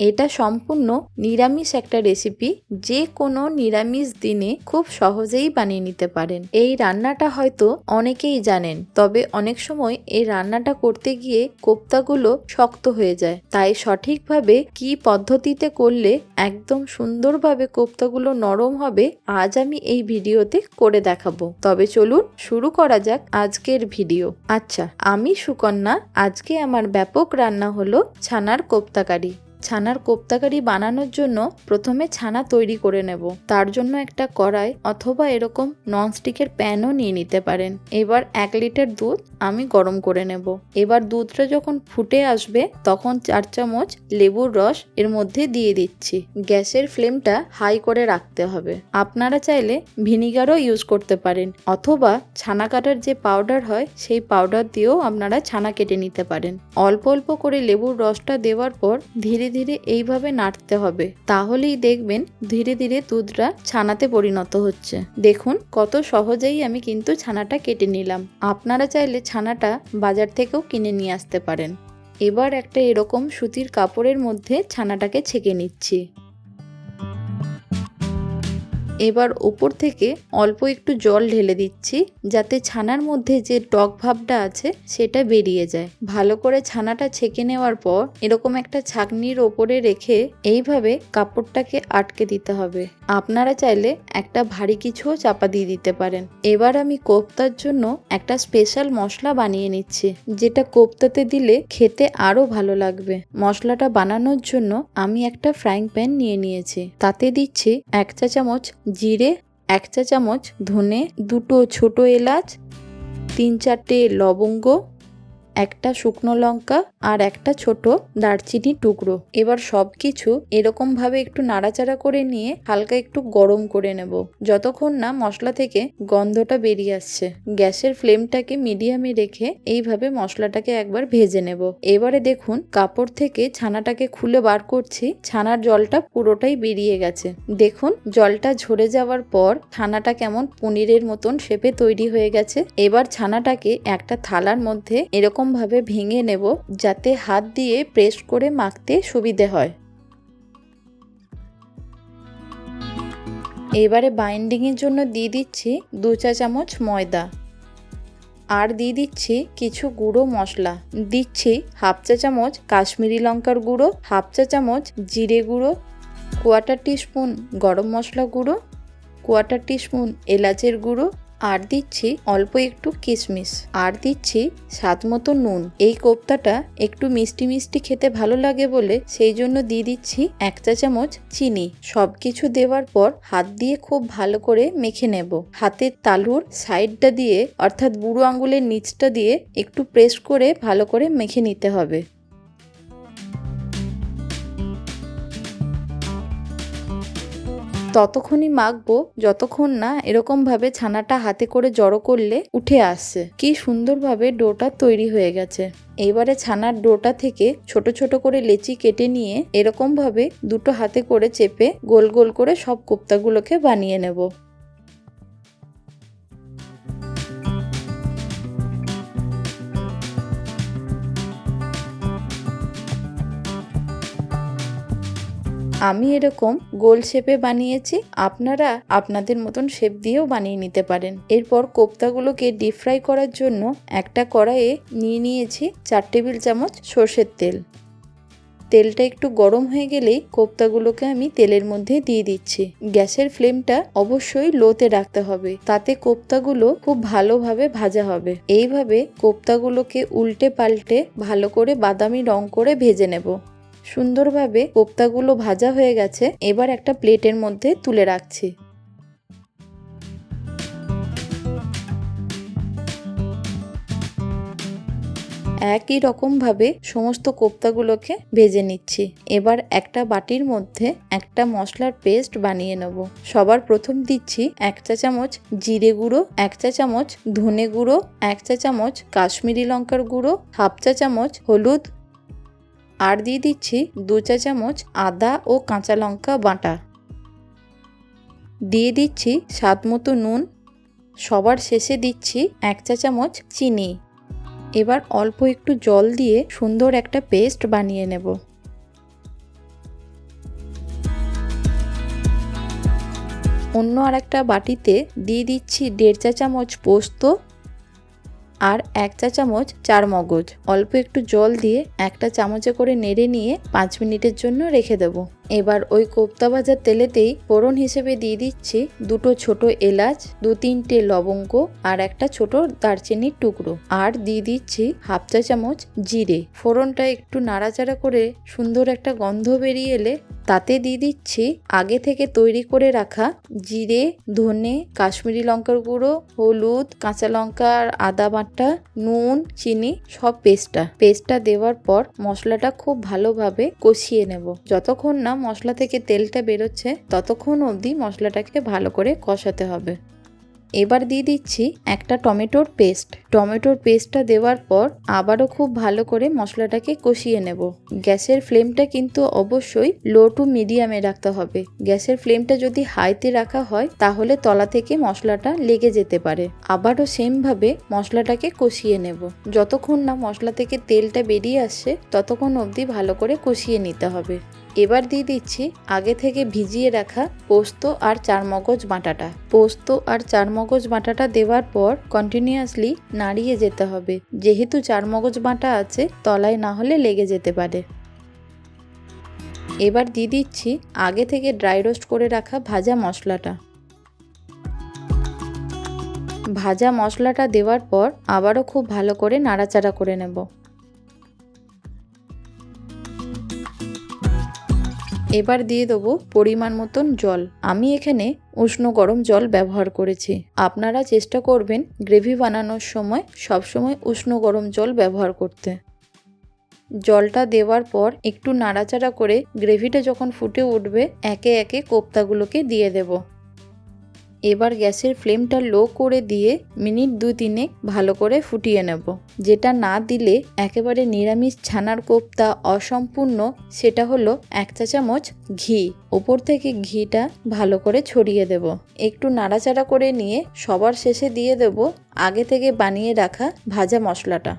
এটা সম্পূর্ণ নিরামিষ একটা রেসিপি, যে কোনো নিরামিষ দিনে খুব সহজেই বানিয়ে নিতে পারেন। এই রান্নাটা হয়তো অনেকেই জানেন, তবে অনেক সময় এই রান্নাটা করতে গিয়ে কোপ্তাগুলো শক্ত হয়ে যায়। তাই সঠিকভাবে কি পদ্ধতিতে করলে একদম সুন্দরভাবে কোপ্তাগুলো নরম হবে, আজ আমি এই ভিডিওতে করে দেখাবো। তবে চলুন শুরু করা যাক আজকের ভিডিও। আচ্ছা, আমি সুকন্যা। আজকে আমার ব্যাপক রান্না হলো ছানার কোপ্তাকারি। ছানার কোপ্তাকারি বানানোর জন্য প্রথমে ছানা তৈরি করে নেব। তার জন্য একটা কড়াই অথবা এরকম ননস্টিকের প্যানও নিয়ে নিতে পারেন। এবার 1 লিটার দুধ আমি গরম করে নেব। এবার দুধটা যখন ফুটে আসবে তখন 4 চামচ লেবুর রস এর মধ্যে দিয়ে দিচ্ছি। গ্যাসের ফ্লেমটা হাই করে রাখতে হবে। আপনারা চাইলে ভিনিগারও ইউজ করতে পারেন, অথবা ছানা কাটার যে পাউডার হয় সেই পাউডার দিয়েও আপনারা ছানা কেটে নিতে পারেন। অল্প অল্প করে লেবুর রসটা দেওয়ার পর ধীরে ধীরে এইভাবে নাড়তে হবে, তাহলেই দেখবেন ধীরে ধীরে দুধটা ছানাতে পরিণত হচ্ছে। দেখুন কত সহজেই আমি কিন্তু ছানাটা কেটে নিলাম। আপনারা চাইলে ছানাটা বাজার থেকেও কিনে নিয়ে আসতে পারেন। এবার একটা এরকম সুতির কাপড়ের মধ্যে ছানাটাকে ছেঁকে নিচ্ছি। এবার উপর থেকে অল্প একটু জল ঢেলে দিচ্ছি, যাতে ছানার মধ্যে যে টক ভাবটা আছে সেটা বেরিয়ে যায়। ভালো করে ছানাটা ছেঁকে নেওয়ার পর এরকম একটা ছাঁকনির ওপরে রেখে এইভাবে কাপড়টাকে আটকে দিতে হবে। আপনারা চাইলে একটা ভারী কিছুও চাপা দিয়ে দিতে পারেন। এবার আমি কোপ্তার জন্য একটা স্পেশাল মশলা বানিয়ে নিচ্ছি, যেটা কোপ্তাতে দিলে খেতে আরো ভালো লাগবে। মশলাটা বানানোর জন্য আমি একটা ফ্রাইং প্যান নিয়ে নিয়েছি। তাতে দিচ্ছি 1 চা চামচ জিরে, 1 চা চামচ ধনে, 2টো ছোট এলাচ, 3-4টে লবঙ্গ, একটা শুকনো লঙ্কা আর একটা ছোট দারচিনি টুকরো। এবার সবকিছু এরকম ভাবে একটু নাড়াচাড়া করে নিয়ে হালকা একটু গরম করে নেব, যতক্ষণ না মশলা থেকে গন্ধটা বেরিয়ে আসছে। গ্যাসের ফ্লেমটাকে মিডিয়ামে রেখে এইভাবে মশলাটাকে একবার ভেজে নেব। এবারে দেখুন কাপড় থেকে ছানাটাকে খুলে বার করছি, ছানার জলটা পুরোটাই বেরিয়ে গেছে। দেখুন জলটা ঝরে যাওয়ার পর ছানাটা কেমন পনিরের মতন শেপে তৈরি হয়ে গেছে। এবার ছানাটাকে একটা থালার মধ্যে এরকম ভাবে ভেঙে নেব, যাতে হাত দিয়ে প্রেস করে মাখতে সুবিধে হয়। এবারে বাইন্ডিং এর জন্য দিয়ে দিচ্ছি 2 চা চামচ ময়দা, আর দিয়ে দিচ্ছি কিছু গুঁড়ো মশলা। দিচ্ছি 1/2 চা চামচ কাশ্মীরি লঙ্কার গুঁড়ো, 1/2 চা চামচ জিরে গুঁড়ো, 1/4 টিস্পুন গরম মশলা গুঁড়ো, 1/4 টিস্পুন এলাচের গুঁড়ো, আর দিচ্ছি অল্প একটু কিশমিশ, আর দিচ্ছি স্বাদ মতো নুন। এই কোপ্তাটা একটু মিষ্টি মিষ্টি খেতে ভালো লাগে বলে সেই জন্য দিয়ে দিচ্ছি 1 চা চামচ চিনি। সবকিছু দেওয়ার পর হাত দিয়ে খুব ভালো করে মেখে নেব। হাতের তালুর সাইডটা দিয়ে অর্থাৎ বুড়ো আঙুলের নিচটা দিয়ে একটু প্রেস করে ভালো করে মেখে নিতে হবে। ততক্ষণই মাখবো যতক্ষণ না এরকম ভাবে ছানাটা হাতে করে জড়ো করলে উঠে আসছে। কি সুন্দরভাবে ডোটা তৈরি হয়ে গেছে। এবারে ছানার ডোটা থেকে ছোট ছোট করে লেচি কেটে নিয়ে এরকম ভাবে দুটো হাতে করে চেপে গোল গোল করে সব কোপ্তাগুলোকে বানিয়ে নেব। আমি এরকম গোল শেপে বানিয়েছি, আপনারা আপনাদের মতন শেপ দিয়েও বানিয়ে নিতে পারেন। এরপর কোপ্তাগুলোকে ডিপ ফ্রাই করার জন্য একটা কড়াইয়ে নিয়ে নিয়েছি 4 টেবিল চামচ সর্ষের তেল। তেলটা একটু গরম হয়ে গেলেই কোপ্তাগুলোকে আমি তেলের মধ্যে দিয়ে দিচ্ছি। গ্যাসের ফ্লেমটা অবশ্যই লোতে রাখতে হবে, তাতে কোপ্তাগুলো খুব ভালোভাবে ভাজা হবে। এইভাবে কোপ্তাগুলোকে উল্টে পাল্টে ভালো করে বাদামি রং করে ভেজে নেব। সুন্দরভাবে কোপ্তাগুলো ভাজা হয়ে গেছে। এবার একটা প্লেটের মধ্যে তুলে রাখছি। একই রকম ভাবে সমস্ত কোপ্তাগুলোকে ভেজে নিচ্ছি। এবার একটা বাটির মধ্যে একটা মশলার পেস্ট বানিয়ে নেব। সবার প্রথম দিচ্ছি 1 চা চামচ জিরে গুঁড়ো, 1 চা চামচ ধনে গুঁড়ো, 1 চা চামচ কাশ্মীরি লঙ্কার গুঁড়ো, 1/2 চা চামচ হলুদ, আর দিয়ে দিচ্ছি 2 চা চামচ আদা ও কাঁচা লঙ্কা বাটা। দিয়ে দিচ্ছি স্বাদ মতো নুন। সবার শেষে দিচ্ছি 1 চা চামচ চিনি। এবার অল্প একটু জল দিয়ে সুন্দর একটা পেস্ট বানিয়ে নেব। অন্য আরেকটা বাটিতে দিয়ে দিচ্ছি 1.5 চা চামচ পোস্ত আর 1 চা চামচ চারমগজ। অল্প একটু জল দিয়ে একটা চামচে করে নেড়ে নিয়ে 5 মিনিটের জন্য রেখে দেব। এবার ওই কোপ্তা ভাজার তেলেতেই ফোড়ন হিসেবে দিয়ে দিচ্ছি 2টো ছোট এলাচ, 2-3টে লবঙ্গ আর একটা ছোট দারচিনির টুকরো, আর দিয়ে দিচ্ছি 1/2 চা চামচ জিরে। ফোড়নটা একটু নাড়াচাড়া করে সুন্দর একটা গন্ধ বেরিয়ে এলে তাতে দিয়ে দিচ্ছি আগে থেকে তৈরি করে রাখা জিরে, ধনে, কাশ্মীরি লঙ্কার গুঁড়ো, হলুদ, কাঁচা লঙ্কা আর আদা বাটা, নুন, চিনি সব পেস্টটা দেওয়ার পর মশলাটা খুব ভালোভাবে কষিয়ে নেব। যতক্ষণ না মশলা থেকে তেলটা বেরোচ্ছে ততক্ষণ অবধি মশলাটাকে ভালো করে কষাতে হবে। এবার দিয়ে দিচ্ছি একটা টমেটোর পেস্টটা দেওয়ার পর আবারও খুব ভালো করে মশলাটাকে কষিয়ে নেব। গ্যাসের ফ্লেমটা কিন্তু অবশ্যই লো টু মিডিয়ামে রাখতে হবে। গ্যাসের ফ্লেমটা যদি হাইতে রাখা হয় তাহলে তলা থেকে মশলাটা লেগে যেতে পারে। আবারও সেমভাবে মশলাটাকে কষিয়ে নেব। যতক্ষণ না মশলা থেকে তেলটা বেরিয়ে আসছে ততক্ষণ অবধি ভালো করে কষিয়ে নিতে হবে। এবার দিয়ে দিচ্ছি আগে থেকে ভিজিয়ে রাখা পোস্ত আর চারমগজ বাটাটা দেওয়ার পর কন্টিনিউয়াসলি নাড়িয়ে যেতে হবে, যেহেতু চারমগজ বাটা আছে তলায় না হলে লেগে যেতে পারে। এবার দিয়ে দিচ্ছি আগে থেকে ড্রাই রোস্ট করে রাখা ভাজা মশলাটা দেওয়ার পর আবারও খুব ভালো করে নাড়াচাড়া করে নেব। এবার দিয়ে দেবো পরিমাণ মতন জল। আমি এখানে উষ্ণ গরম জল ব্যবহার করেছি। আপনারা চেষ্টা করবেন গ্রেভি বানানোর সময় সবসময় উষ্ণ গরম জল ব্যবহার করতে। জলটা দেওয়ার পর একটু নাড়াচাড়া করে গ্রেভিটা যখন ফুটে উঠবে একে একে কোপ্তাগুলোকে দিয়ে দেব। এবার গ্যাসের ফ্লেমটা লো করে দিয়ে মিনিট 2-3 ভালো করে ফুটিয়ে নেব। যেটা না দিলে একেবারে নিরামিষ ছানার কোপ্তা অসম্পূর্ণ, সেটা হলো 1 চা চামচ ঘি। ওপর থেকে ঘিটা ভালো করে ছড়িয়ে দেব। একটু নাড়াচাড়া করে নিয়ে সবার শেষে দিয়ে দেব আগে থেকে বানিয়ে রাখা ভাজা মশলাটা।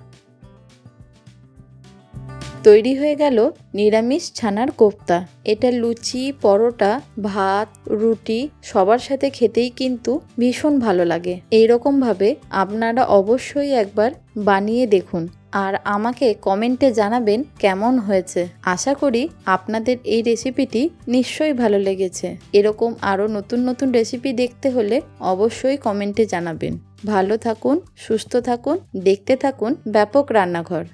তৈরি হয়ে গেল নিরামিষ ছানার কোপ্তা। এটা লুচি, পরোটা, ভাত, রুটি সবার সাথে খেতেই কিন্তু ভীষণ ভালো লাগে। এইরকমভাবে আপনারা অবশ্যই একবার বানিয়ে দেখুন আর আমাকে কমেন্টে জানাবেন কেমন হয়েছে। আশা করি আপনাদের এই রেসিপিটি নিশ্চয়ই ভালো লেগেছে। এরকম আরও নতুন নতুন রেসিপি দেখতে হলে অবশ্যই কমেন্টে জানাবেন। ভালো থাকুন, সুস্থ থাকুন, দেখতে থাকুন ব্যাপক রান্নাঘর।